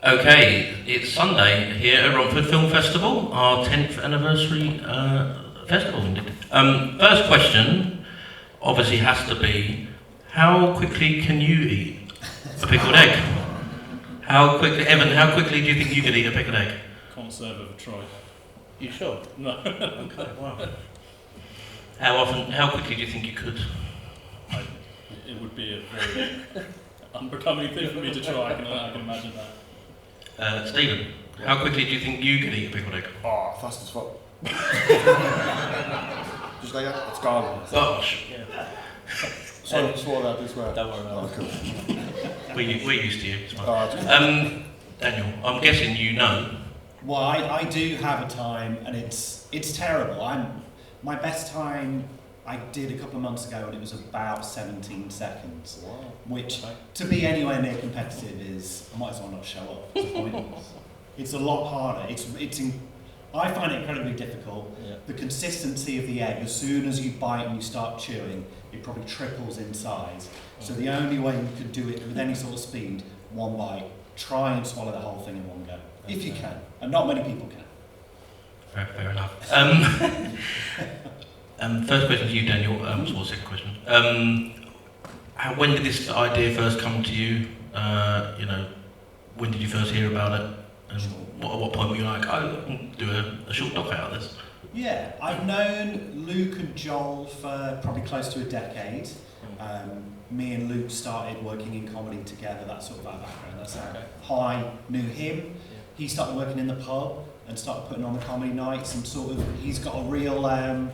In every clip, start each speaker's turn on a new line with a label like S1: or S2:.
S1: Okay, it's Sunday here at Romford Film Festival, our 10th anniversary festival. First question obviously has to be, how quickly can you eat a pickled egg? Evan, how quickly do you think you could eat a pickled egg?
S2: Can't say I've ever tried.
S1: You sure?
S2: No.
S1: Okay, wow. How quickly do you think you could?
S2: It would be a very unbecoming thing for me to try, I can imagine that.
S1: Stephen, how quickly do you think you could eat a pickled egg?
S3: Oh, fast as fuck. Just like that, it's gone.
S1: Gosh.
S3: Yeah. Sorry, swore that this way.
S4: Don't worry about it.
S3: Cool.
S1: We're used to you. It's fine.
S3: Oh,
S1: Daniel, I'm guessing you know.
S4: Well, I do have a time, and it's terrible. My best time I did a couple of months ago, and it was about 17 seconds.
S3: Wow.
S4: Which, to be anywhere near competitive, is I might as well not show up. It's pointless. It's a lot harder. I find it incredibly difficult.
S1: Yeah.
S4: The consistency of the egg, as soon as you bite and you start chewing, it probably triples in size. So the only way you could do it with any sort of speed, one bite, try and swallow the whole thing in one go, if you can. And not many people can.
S1: Fair enough. First question to you, Daniel. Or second question. When did this idea first come to you? When did you first hear about it? And at what point were you like, I can do a short doc out of this?
S4: Yeah, I've known Luke and Joel for probably close to a decade. Me and Luke started working in comedy together, that's sort of our background. That's how I knew him. He started working in the pub and started putting on the comedy nights, and he's got a real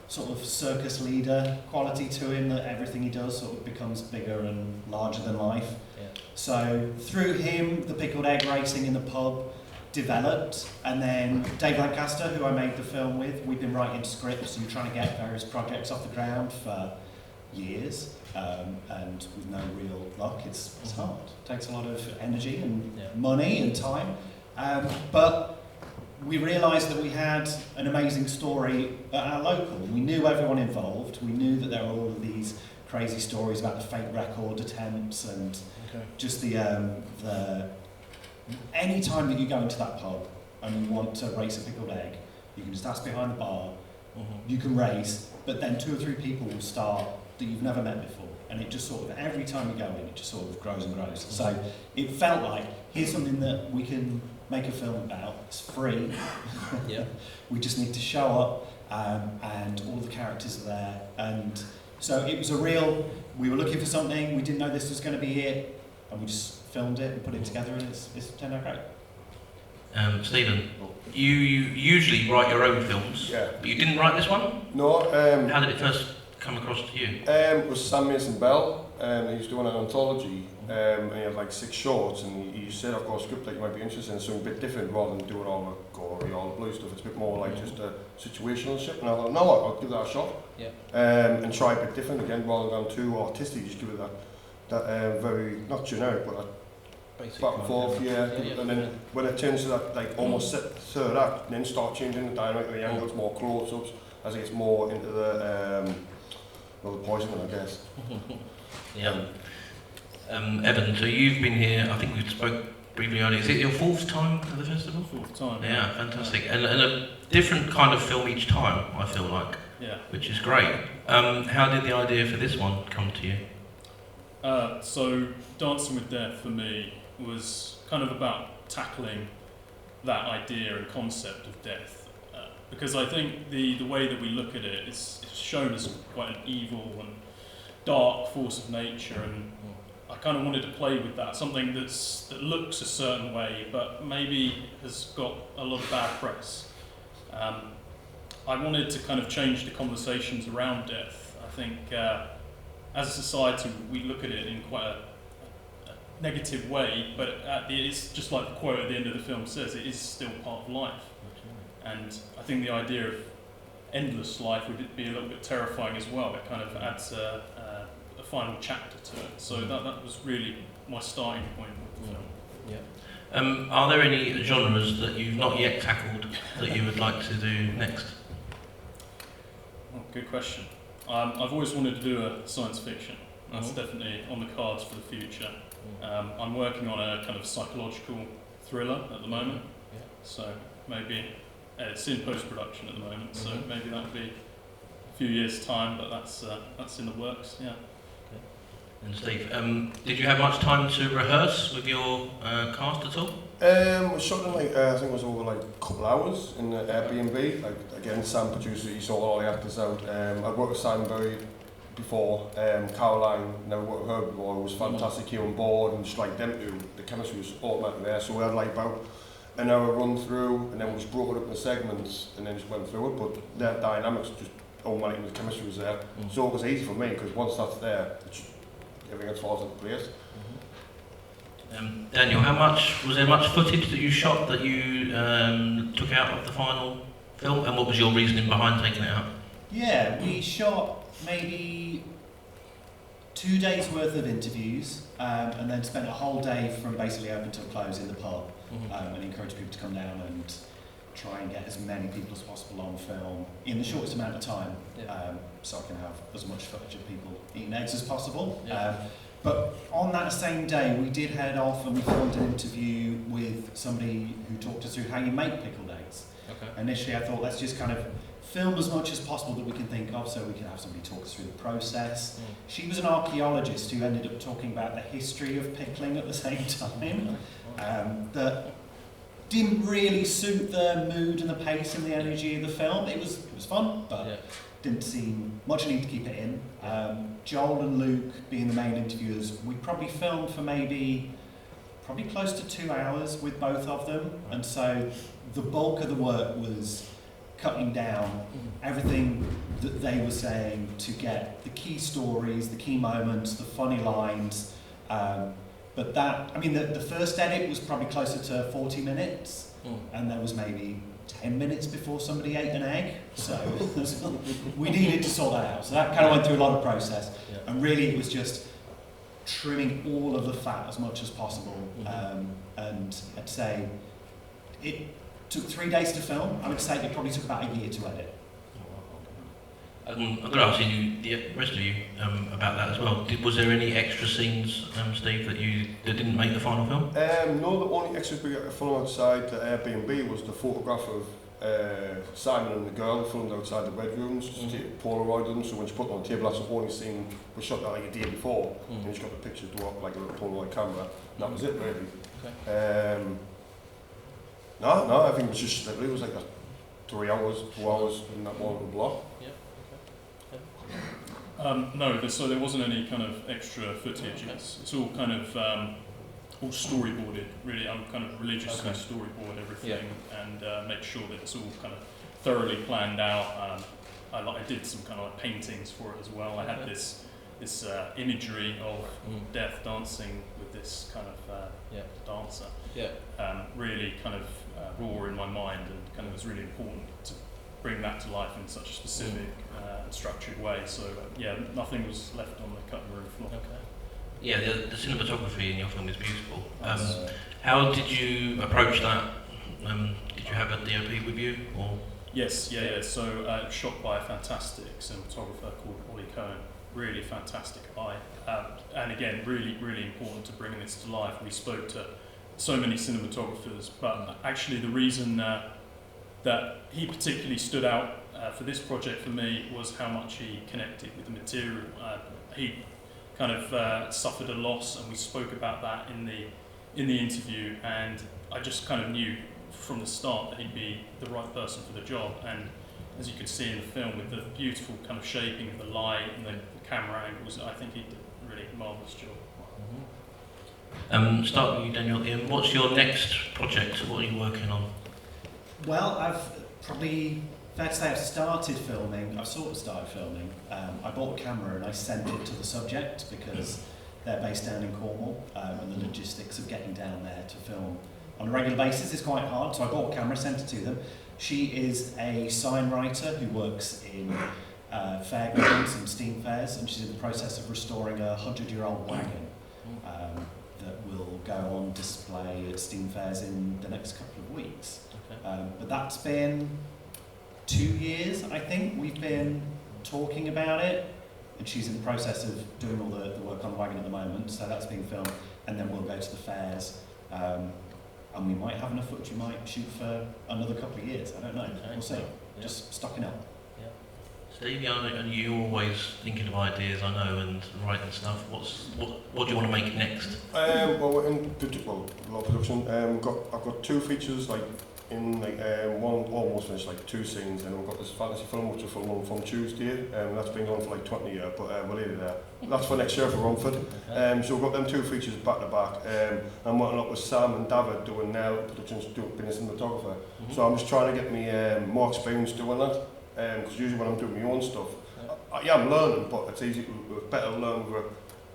S4: sort of circus leader quality to him, that everything he does sort of becomes bigger and larger than life.
S1: Yeah.
S4: So through him, the pickled egg racing in the pub developed, and then Dave Lancaster, who I made the film with, we've been writing scripts and trying to get various projects off the ground for years, and with no real luck. It's hard. It takes a lot of energy and money and time, but we realised that we had an amazing story at our local. We knew everyone involved. We knew that there were all of these crazy stories about the fake record attempts and just the any time that you go into that pub and you want to race a pickled egg, you can just ask behind the bar, you can race, but then 2 or 3 people will start that you've never met before, and it just sort of, every time you go in, it just sort of grows and grows. So it felt like, here's something that we can make a film about. It's free. We just need to show up, and all the characters are there. And so it was we were looking for something, we didn't know this was going to be it, and we just filmed it and put it together, and it's turned out great.
S1: Stephen, you usually write your own films, but you didn't write this one?
S3: No.
S1: How did it first come across to you?
S3: It was Sam Mason Bell. He was doing an anthology, and he had like 6 shorts, and he said, I've got a script that you might be interested in, something a bit different rather than doing all the gory, all the blue stuff. It's a bit more like just a situational shit. And I thought, no, I'll give that a shot. And try a bit different again, rather than too artistic. Just give it that very, not generic, but that basic back and forth, and then when it turns to that like almost third act, then start changing the dynamic of the angles, more close-ups, as it gets more into the poisoning, I guess.
S1: Evan, so you've been here, I think we spoke briefly earlier, is it your 4th time at the festival?
S2: 4th time.
S1: Yeah, fantastic. And a different kind of film each time, I feel like, which is great. How did the idea for this one come to you?
S2: So Dancing with Death for me was kind of about tackling that idea and concept of death, because I think the way that we look at it is shown as quite an evil and dark force of nature, and I kind of wanted to play with that, something that looks a certain way but maybe has got a lot of bad press. I wanted to kind of change the conversations around death. I think as a society we look at it in quite a negative way, but it's just like the quote at the end of the film says, it is still part of life. And I think the idea of endless life would be a little bit terrifying as well. It kind of adds a final chapter to it. So that was really my starting point with the film.
S1: Are there any genres that you've not yet tackled that you would like to do next?
S2: Oh, good question. I've always wanted to do a science fiction. That's definitely on the cards for the future. I'm working on a kind of psychological thriller at the moment.
S1: Yeah.
S2: So maybe it's in post-production at the moment, so maybe that'll be a few years' time, but that's in the works, yeah.
S1: And Steve, did you have much time to rehearse with your cast at all?
S3: We shot in I think it was over a couple hours in the Airbnb. Again, Sam producer, he sorted all the actors out. I'd worked with Simon Berry before, Caroline, never worked with her before. It was fantastic here on board, and just them two, the chemistry was automatic there. So we had about an hour run through, and then we just broke it up into segments, and then just went through it. But their dynamics just automatic, and the chemistry was there. So it was easy for me, because once that's there, everything else falls into place.
S1: Daniel, was there much footage that you shot that you took out of the final film, and what was your reasoning behind taking it out?
S4: Yeah, we shot maybe 2 days worth of interviews, and then spent a whole day from basically open till close in the pub, and encouraged people to come down and try and get as many people as possible on film in the shortest amount of time, so I can have as much footage of people eating eggs as possible. But on that same day, we did head off and we filmed an interview with somebody who talked us through how you make pickled eggs.
S1: Okay.
S4: Initially, I thought, let's just kind of film as much as possible that we can think of, so we can have somebody talk us through the process. She was an archaeologist who ended up talking about the history of pickling at the same time. That didn't really suit the mood and the pace and the energy of the film. It was fun, but didn't seem much need to keep it in. Joel and Luke being the main interviewers, we probably filmed for probably close to 2 hours with both of them, and so the bulk of the work was cutting down everything that they were saying to get the key stories, the key moments, the funny lines. But the first edit was probably closer to 40 minutes, and there was maybe 10 minutes before somebody ate an egg, so we needed to sort that out. So that kind of went through a lot of process, and really it was just trimming all of the fat as much as possible. And I'd say it took 3 days to film. I would say it probably took about a year to edit.
S1: I'm going to ask you, the rest of you, about that as well. Was there any extra scenes, Steve, that didn't make the final film?
S3: No, the only extras we got to film outside the Airbnb was the photograph of Simon and the girl filmed outside the bedrooms, just to Polaroid them, so when she put them on the table, that's the only scene we shot that a day before, and she got the pictures to up a little Polaroid camera, and that was it really. Okay. No, I think it was just, it was 3 hours, 2 hours in that one little block.
S2: No, so there wasn't any kind of extra footage. It's all kind of all storyboarded. Really, I'm kind of religiously storyboard everything and make sure that it's all kind of thoroughly planned out. I did some kind of paintings for it as well. I had this imagery of death dancing with this kind of dancer. Really kind of raw in my mind, and kind of was really important to bring that to life in such a specific and structured way. So nothing was left on the cutting room floor. Okay.
S1: Yeah, the cinematography in your film is beautiful. How did you approach that? Did you have a DOP with you, or?
S2: Yes. So shot by a fantastic cinematographer called Ollie Cohen. Really fantastic eye, and again, really, really important to bringing this to life. We spoke to so many cinematographers, but actually the reason that he particularly stood out for this project for me was how much he connected with the material. He kind of suffered a loss, and we spoke about that in the interview, and I just kind of knew from the start that he'd be the right person for the job. And as you can see in the film, with the beautiful kind of shaping of the light and the camera angles, I think he did a really marvellous job.
S1: Start with you, Daniel. What's your next project? What are you working on?
S4: Well, I've probably, fair to say, I've started filming. I've sort of started filming. I bought a camera and I sent it to the subject because they're based down in Cornwall, and the logistics of getting down there to film on a regular basis is quite hard. So I bought a camera, sent it to them. She is a sign writer who works in fairgrounds and steam fairs, and she's in the process of restoring a 100-year-old wagon that will go on display at steam fairs in the next couple of weeks. But that's been 2 years, I think. We've been talking about it, and she's in the process of doing all the work on the wagon at the moment, so that's being filmed, and then we'll go to the fairs. and we might have enough footage. We might shoot for another couple of years. I don't know.
S1: Okay.
S4: We'll see.
S1: Yeah.
S4: Just stocking up.
S1: Steve, and you always thinking of ideas, I know, and writing stuff. What do you want to make next?
S3: Well, we're in a lot of production. I've got 2 features, like in one almost finished, like 2 scenes, and we've got this fantasy film which we're filming from Tuesday. That's been on for like 20 years, but we're nearly there. That's for next year for Romford.
S1: Okay.
S3: So we've got them 2 features back to back. I'm working up with Sam and David doing now productions, being a cinematographer. So I'm just trying to get me more experience doing that. Because usually when I'm doing my own stuff, I'm learning, but it's better to learn with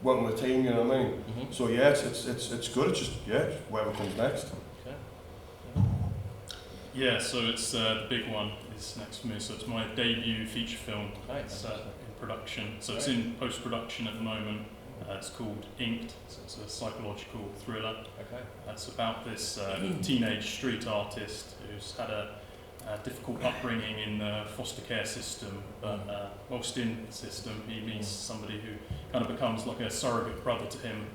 S3: working with a team, you know what I mean? So yeah, it's good. It's just whatever comes next.
S1: Okay.
S2: Yeah, so it's the big one is next for me. So it's my debut feature film. It's in production. So it's in post-production at the moment. It's called Inked. So it's a psychological thriller.
S1: Okay.
S2: It's about this teenage street artist who's had a difficult upbringing in the foster care system, but whilst in the system he meets somebody who kind of becomes like a surrogate brother to him,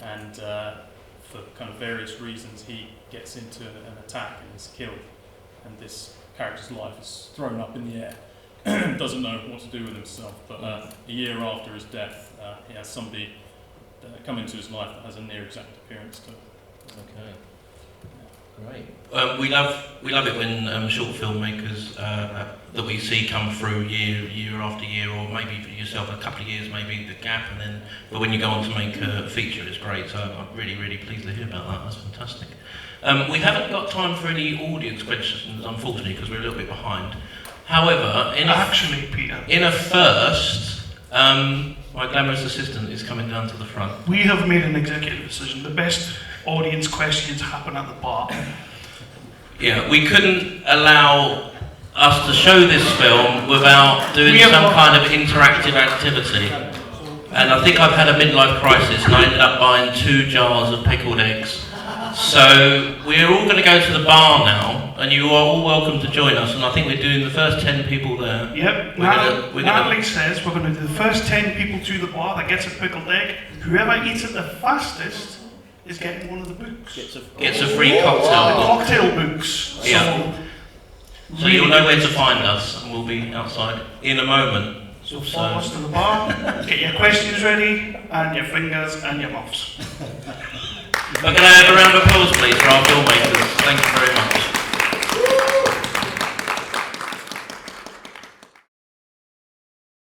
S2: and for kind of various reasons he gets into an attack and is killed, and this character's life is thrown up in the air. Doesn't know what to do with himself, but a year after his death he has somebody come into his life that has a near exact appearance to him.
S1: Okay. Great. We love it when short filmmakers that we see come through year after year, or maybe for yourself a couple of years, maybe the gap, but when you go on to make a feature, it's great. So I'm really pleased to hear about that. That's fantastic. We haven't got time for any audience questions, unfortunately, because we're a little bit behind. However, in a first, my glamorous assistant is coming down to the front.
S5: We have made an executive decision. The best audience questions happen at the bar.
S1: Yeah, we couldn't allow us to show this film without doing some kind of interactive activity. And I think I've had a midlife crisis and I ended up buying 2 jars of pickled eggs. So we're all going to go to the bar now, and you are all welcome to join us. And I think we're doing the first 10 people there.
S5: Yep, Natalie says we're going to do the first 10 people to the bar that gets a pickled egg. Whoever eats it the fastest is getting one of the books.
S1: Gets a free cocktail.
S5: Cocktail books.
S1: Yeah. So you'll know where to find us, and we'll be outside in a moment.
S5: So follow us to the bar, get your questions ready, and your fingers and your mouths.
S1: We're going to have a round of applause, please, for our filmmakers. Thank you very much.